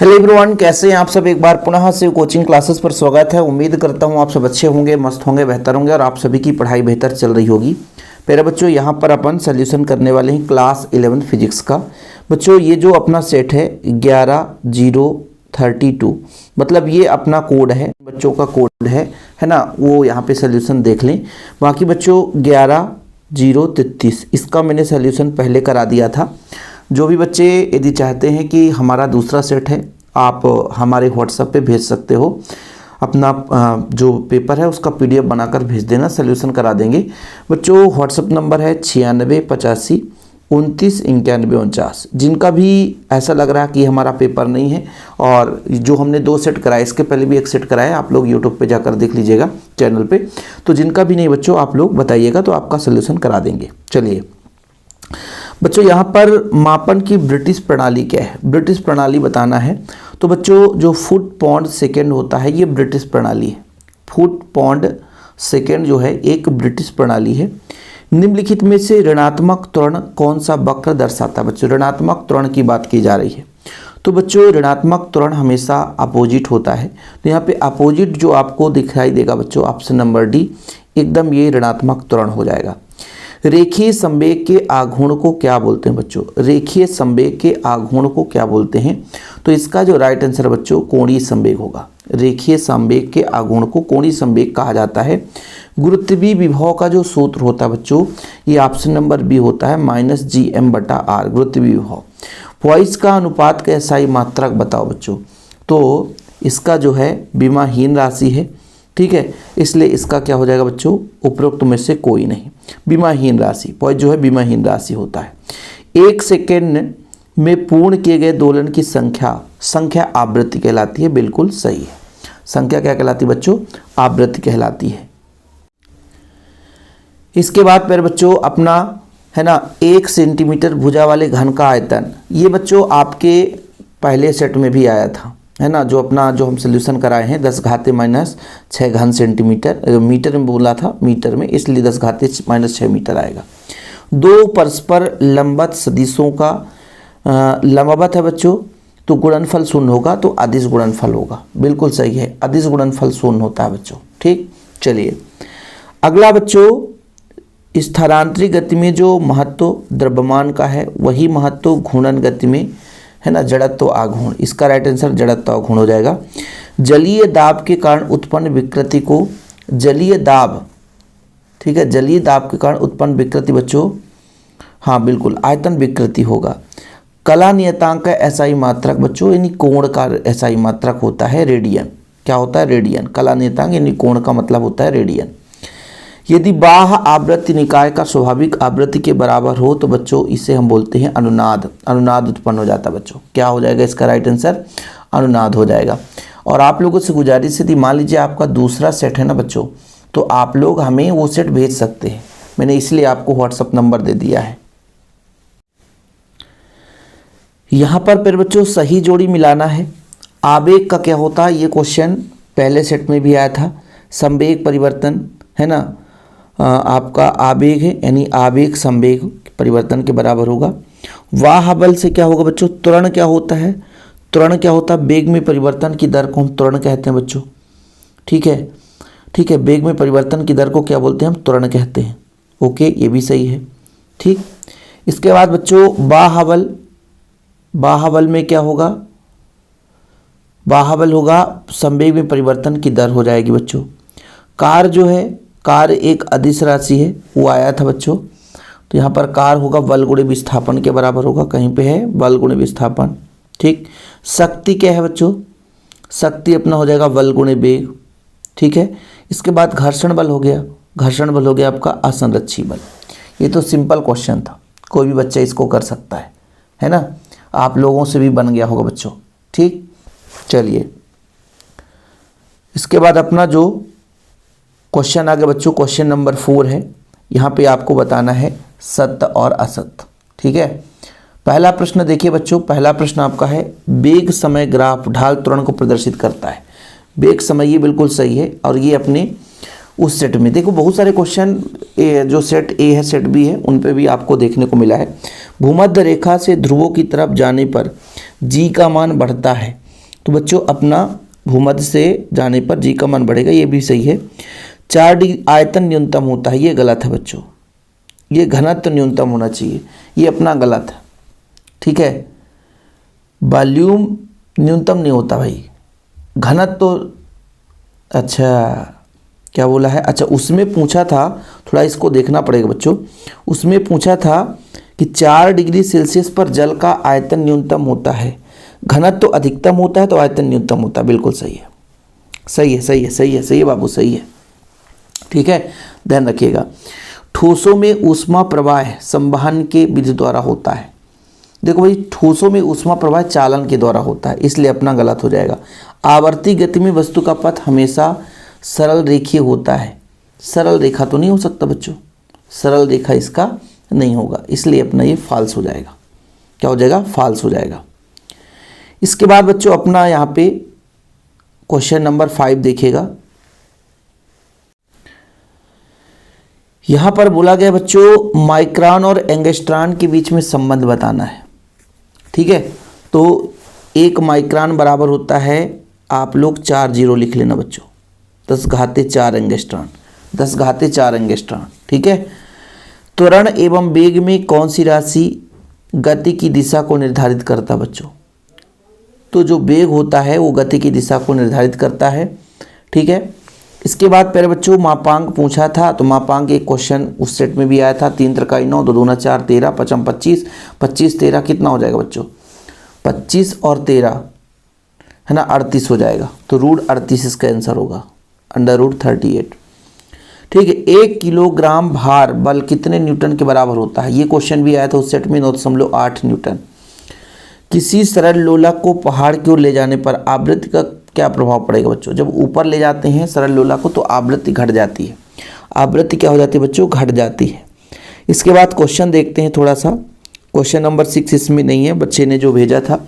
Hello everyone, कैसे हैं आप सब। एक बार पुनः से कोचिंग क्लासेस पर स्वागत है। उम्मीद करता हूं आप सब अच्छे होंगे, मस्त होंगे, बेहतर होंगे और आप सभी की पढ़ाई बेहतर चल रही होगी। प्यारे बच्चों, यहां पर अपन सोल्यूशन करने वाले हैं क्लास 11 फिजिक्स का। बच्चों, ये जो अपना सेट है 11032, मतलब ये अपना कोड है, बच्चों का कोड है ना। वो यहाँ पे सोल्यूशन देख लें। बाकी बच्चों 11033 इसका मैंने सोल्यूशन पहले करा दिया था। जो भी बच्चे यदि चाहते हैं कि हमारा दूसरा सेट है, आप हमारे व्हाट्सएप पे भेज सकते हो। अपना जो पेपर है उसका PDF बनाकर भेज देना, सोल्यूशन करा देंगे। बच्चों व्हाट्सएप नंबर है 9685299149। जिनका भी ऐसा लग रहा है कि हमारा पेपर नहीं है, और जो हमने 2 सेट कराए, इसके पहले भी 1 सेट कराया, आप लोग यूट्यूब पे जाकर देख लीजिएगा चैनल पे। तो जिनका भी नहीं बच्चों, आप लोग बताइएगा तो आपका सोल्यूशन करा देंगे। चलिए बच्चों, यहाँ पर मापन की ब्रिटिश प्रणाली क्या है, ब्रिटिश प्रणाली बताना है। तो बच्चों जो फुट पाउंड सेकेंड होता है, ये ब्रिटिश प्रणाली है। फुट पाउंड सेकेंड जो है एक ब्रिटिश प्रणाली है। निम्नलिखित में से ऋणात्मक त्वरण कौन सा वक्र दर्शाता है। बच्चों ऋणात्मक त्वरण की बात की जा रही है। तो बच्चों ऋणात्मक त्वरण हमेशा अपोजिट होता है। तो यहाँ पे अपोजिट जो आपको दिखाई देगा बच्चों, ऑप्शन नंबर डी, एकदम ये ऋणात्मक त्वरण हो जाएगा। रेखीय संवेग के आघूर्ण को क्या बोलते हैं बच्चों, रेखीय संवेग के आघूर्ण को क्या बोलते हैं। तो इसका जो राइट आंसर बच्चों कोणीय संवेग होगा। रेखीय संवेग के आघूर्ण को कोणीय संवेग कहा जाता है। गुरुत्वीय विभव का जो सूत्र होता है बच्चों, ये ऑप्शन नंबर बी होता है -Gm/r, गुरुत्वीय विभव। पॉइस का अनुपात का एसआई मात्रक बताओ बच्चों। तो इसका जो है विमाहीन राशि है, ठीक है, इसलिए इसका क्या हो जाएगा बच्चों, उपरोक्त में से कोई नहीं। विमाहीन राशि, पॉइस जो है विमाहीन राशि होता है। 1 सेकेंड में पूर्ण किए गए दोलन की संख्या आवृत्ति कहलाती है। बिल्कुल सही है। संख्या क्या कहलाती है बच्चों, आवृत्ति कहलाती है। इसके बाद फिर बच्चों अपना है ना 1 सेंटीमीटर भुजा वाले घन का आयतन, ये बच्चों आपके पहले सेट में भी आया था, है ना। जो हम सोल्यूशन कराए हैं 10⁻⁻6 घन सेंटीमीटर, मीटर में बोला था, मीटर में, इसलिए 10⁻⁻6 मीटर आएगा। 2 परस्पर लंबवत सदिशों का लंबवत है बच्चों, तो गुणनफल 0 होगा, तो अदिश गुणनफल होगा। बिल्कुल सही है, अदिश गुणनफल 0 होता है बच्चों। ठीक, चलिए अगला बच्चों, स्थानांतरित गति में जो महत्व द्रव्यमान का है, वही महत्व घूर्णन गति में है ना, जड़त्व आघूर्ण। इसका राइट आंसर जड़त्व आघूर्ण हो जाएगा। जलीय दाब के कारण उत्पन्न विकृति को, जलीय दाब, ठीक है, जलीय दाब के कारण उत्पन्न विकृति बच्चों, हाँ बिल्कुल आयतन विकृति होगा। कला नियतांक का एसआई मात्रक बच्चों, यानी कोण का एसआई मात्रक होता है रेडियन। क्या होता है, रेडियन। कला नियतांक यानी कोण का मतलब होता है रेडियन। यदि बाह्य आवृत्ति निकाय का स्वाभाविक आवृत्ति के बराबर हो तो बच्चों इसे हम बोलते हैं अनुनाद। अनुनाद उत्पन्न हो जाता है बच्चों। क्या हो जाएगा इसका राइट आंसर, अनुनाद हो जाएगा। और आप लोगों से गुजारिश यदि मान लीजिए आपका दूसरा सेट है ना बच्चों, तो आप लोग हमें वो सेट भेज सकते हैं। मैंने इसलिए आपको व्हाट्सएप नंबर दे दिया है। यहाँ पर फिर बच्चों सही जोड़ी मिलाना है। आवेग का क्या होता है, ये क्वेश्चन पहले सेट में भी आया था। संवेग परिवर्तन है ना, आपका आवेग है, यानी आवेग संवेग परिवर्तन के बराबर होगा। वाह बल से क्या होगा बच्चों, त्वरण क्या होता है, त्वरण क्या होता है, वेग में परिवर्तन की दर को हम त्वरण कहते हैं बच्चों। ठीक है, ठीक है, वेग में परिवर्तन की दर को क्या बोलते हैं, हम त्वरण कहते हैं। ओके, ये भी सही है। ठीक, इसके बाद बच्चों बाह्य बल, बाह्य बल में क्या होगा, बाह्य बल होगा संवेग में परिवर्तन की दर हो जाएगी बच्चों। कार जो है, कार एक अदिश राशि है, वो आया था बच्चों। तो यहाँ पर कार होगा बल गुणे विस्थापन के बराबर होगा, कहीं पे है बल गुणे विस्थापन। ठीक, शक्ति क्या है बच्चों, शक्ति अपना हो जाएगा बल गुणे वेग। ठीक है, इसके बाद घर्षण बल हो गया, घर्षण बल हो गया आपका असंरक्षी बल। ये तो सिंपल क्वेश्चन था, कोई भी बच्चा इसको कर सकता है ना। आप लोगों से भी बन गया होगा बच्चों। ठीक, चलिए इसके बाद अपना जो क्वेश्चन आगे बच्चों, क्वेश्चन नंबर 4 है। यहाँ पे आपको बताना है सत्य और असत्य। ठीक है, पहला प्रश्न देखिए बच्चों, पहला प्रश्न आपका है वेग समय ग्राफ ढाल त्वरण को प्रदर्शित करता है। वेग समय, ये बिल्कुल सही है। और ये अपने उस सेट में देखो, बहुत सारे क्वेश्चन जो सेट ए है, सेट बी है, उन पे भी आपको देखने को मिला है। भूमध्य रेखा से ध्रुवों की तरफ जाने पर जी का मान बढ़ता है, तो बच्चों अपना भूमध्य से जाने पर जी का मान बढ़ेगा, ये भी सही है। 4 डिग्री आयतन न्यूनतम होता है, ये गलत है बच्चों। ये घनत्व न्यूनतम होना चाहिए, ये अपना गलत है। ठीक है, वॉल्यूम न्यूनतम नहीं होता भाई, घनत्व तो अच्छा क्या बोला है, अच्छा उसमें पूछा था, थोड़ा इसको देखना पड़ेगा बच्चों। उसमें पूछा था कि 4 डिग्री सेल्सियस पर जल का आयतन न्यूनतम होता है, घनत्व तो अधिकतम होता है तो आयतन न्यूनतम होता है। बिल्कुल सही है, सही है, सही है, सही है, सही है बाबू, सही है। ठीक है, ध्यान रखिएगा। ठोसों में ऊष्मा प्रवाह संवहन के विधि द्वारा होता है। देखो भाई, ठोसों में ऊष्मा प्रवाह चालन के द्वारा होता है, इसलिए अपना गलत हो जाएगा। आवर्ती गति में वस्तु का पथ हमेशा सरल रेखीय होता है, सरल रेखा तो नहीं हो सकता बच्चों, सरल रेखा इसका नहीं होगा, इसलिए अपना ये फॉल्स हो जाएगा। क्या हो जाएगा? फॉल्स हो जाएगा। इसके बाद बच्चों अपना यहाँ पे क्वेश्चन नंबर 5 देखिएगा। यहाँ पर बोला गया बच्चों माइक्रोन और एंगस्ट्रॉन के बीच में संबंध बताना है। ठीक है, तो 1 माइक्रोन बराबर होता है, आप लोग 4 जीरो लिख लेना बच्चों, 10⁴ एंगस्ट्रॉन, 10⁴ एंगस्ट्रॉन। ठीक है, त्वरण एवं वेग में कौन सी राशि गति की दिशा को निर्धारित करता बच्चों? तो जो वेग होता है वो गति की दिशा को निर्धारित करता है। ठीक है, इसके बाद पहले बच्चों मापांक पूछा था, तो मापांक एक क्वेश्चन उस सेट में भी आया था। 3 त्रिकाई 9, 2 दूना 4, 13, 5 25, 25 13 कितना हो जाएगा बच्चों? 25 और 13 है ना, 38 हो जाएगा। तो √38 इसका आंसर होगा, √38। ठीक है, 1 किलोग्राम भार बल कितने न्यूटन के बराबर होता है? ये क्वेश्चन भी आया था उस सेट में, 9.8 न्यूटन। किसी सरल लोलक को पहाड़ की ओर ले जाने पर आवृत्ति का क्या प्रभाव पड़ेगा बच्चों? जब ऊपर ले जाते हैं सरल लोलक को तो आवृत्ति घट जाती है। आवृत्ति क्या हो जाती है बच्चों? घट जाती है। इसके बाद क्वेश्चन देखते हैं थोड़ा सा। क्वेश्चन नंबर 6 इसमें नहीं है, बच्चे ने जो भेजा था।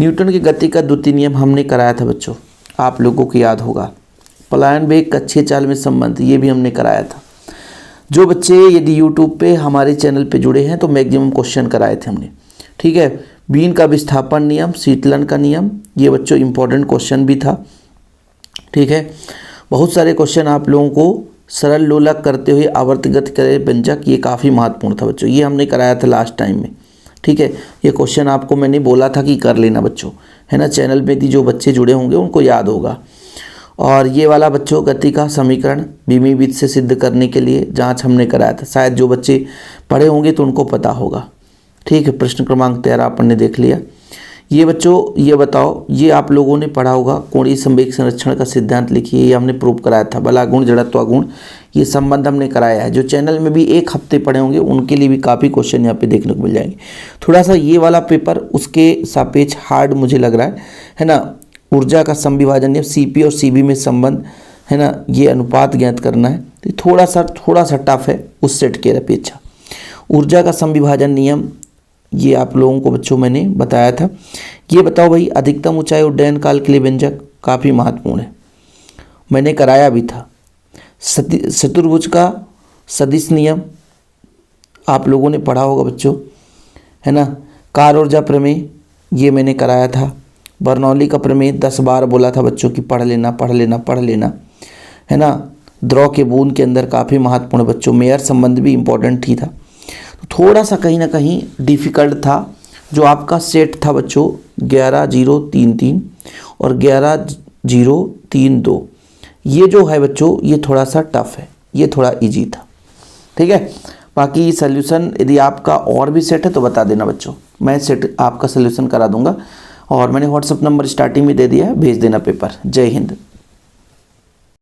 न्यूटन की गति का द्वितीय नियम हमने कराया था बच्चों, आप लोगों को याद होगा। पलायन वेग कक्षीय चाल में संबंध, ये भी हमने कराया था। जो बच्चे यदि यूट्यूब पे हमारे चैनल पे जुड़े हैं तो मैक्सिमम क्वेश्चन कराए थे हमने। ठीक है, बीन का विस्थापन नियम, शीतलन का नियम, ये बच्चों इंपॉर्टेंट क्वेश्चन भी था। ठीक है, बहुत सारे क्वेश्चन आप लोगों को सरल लोलक करते हुए आवर्तगत करे व्यंजक, ये काफ़ी महत्वपूर्ण था बच्चों, ये हमने कराया था लास्ट टाइम में। ठीक है, ये क्वेश्चन आपको मैंने बोला था कि कर लेना बच्चों, है ना। चैनल में भी जो बच्चे जुड़े होंगे उनको याद होगा। और ये वाला बच्चों गति का समीकरण बीमी विधि से सिद्ध करने के लिए जांच हमने कराया था, शायद जो बच्चे पढ़े होंगे तो उनको पता होगा। ठीक है, प्रश्न क्रमांक 13 अपन ने देख लिया। ये बच्चों ये बताओ, ये आप लोगों ने पढ़ा होगा, कोणीय संवेग संरक्षण का सिद्धांत लिखिए, ये हमने प्रूव कराया था। बलागुण जड़त्वागुण ये संबंध हमने कराया है। जो चैनल में भी 1 हफ्ते पढ़े होंगे उनके लिए भी काफ़ी क्वेश्चन यहाँ पे देखने को मिल जाएंगे। थोड़ा सा ये वाला पेपर उसके सापेक्ष हार्ड मुझे लग रहा है ना। ऊर्जा का समविभाजन नियम, CP और CB में संबंध, है ना, ये अनुपात ज्ञात करना है, तो थोड़ा सा टफ है उस सेट के अपेक्षा। ऊर्जा का समविभाजन नियम ये आप लोगों को बच्चों मैंने बताया था। ये बताओ भाई, अधिकतम ऊंचाई उड्डयन काल के लिए व्यंजक काफ़ी महत्वपूर्ण है, मैंने कराया भी था। चतुर्भुज का सदिश नियम आप लोगों ने पढ़ा होगा बच्चों, है ना। कार्य ऊर्जा प्रमेय ये मैंने कराया था। बर्नौली का प्रमेय 10 बार बोला था बच्चों की पढ़ लेना पढ़ लेना पढ़ लेना, है ना। द्रव के बूंद के अंदर काफ़ी महत्वपूर्ण बच्चों। मेयर संबंध भी इम्पोर्टेंट ही था। तो थोड़ा सा कहीं ना कहीं डिफ़िकल्ट था। जो आपका सेट था बच्चों 11-0-3-3 और 11-0-3-2, ये जो है बच्चों ये थोड़ा सा टफ है, ये थोड़ा इजी था। ठीक है, बाकी सॉल्यूशन यदि आपका और भी सेट है तो बता देना बच्चों, मैं सेट आपका सॉल्यूशन करा दूंगा। और मैंने व्हाट्सएप नंबर स्टार्टिंग में दे दिया है, भेज देना पेपर। जय हिंद।